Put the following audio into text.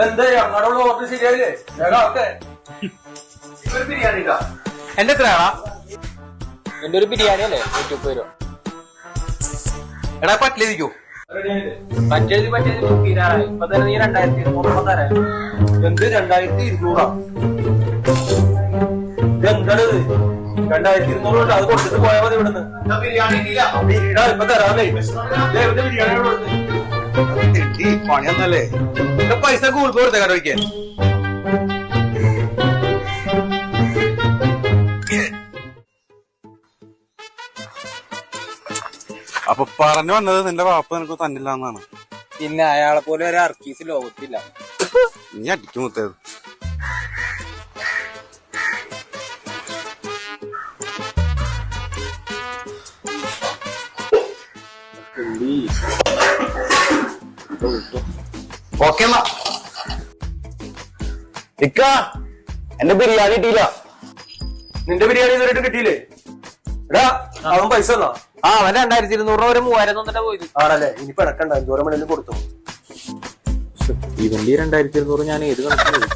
എന്താ ഞങ്ങളുടെ ഓർഡർ ശരിയായില്ലേ? ബിരിയാണി എന്റെ എത്രയാണാ? എന്റെ ഒരു ബിരിയാണി അല്ലേ 130 രൂപ. എടാ പറ്റിലിരിക്കോ? പറ്റേത് ഇപ്പൊ തന്നെ നീ 2200 തരാം. എന്ത് 2200? എന്താണ് 2200? അത് കൊടുത്തിട്ട് പോയാൽ മതി ഇവിടുന്ന്. ബിരിയാണി ഇപ്പൊ തരാമേ. ബിരിയാണി പണിയൊന്നല്ലേ? പൈസ ഗൂഗിൾ പേ കൊടുത്തേ കഴിക്കാൻ. അപ്പൊ പറഞ്ഞു വന്നത് നിന്റെ വാപ്പ നിനക്ക് തന്നില്ല എന്നാണ്. പിന്നെ അയാളെ പോലെ ഒരു അർക്കീസ് ലോകത്തില്ല. നീ അടിക്കും മുത്തേത്. ഓക്കെ എന്നാ ഇക്ക, എന്റെ ബിരിയാണി കിട്ടിയില്ല. നിന്റെ ബിരിയാണി ഇതുവരെയായിട്ട് കിട്ടിയില്ലേ? എടാ അവൻ പൈസ തന്നാ? അവൻ 2200 ഒരു 3000 തന്നിട്ടാ പോയത്. ആണല്ലേ? ഇനി പിണക്കണ്ട, എന്തോരം വേണേലും കൊടുത്തു. ഇവന്റെ 2200 ഞാൻ ഏത് കണക്കിന്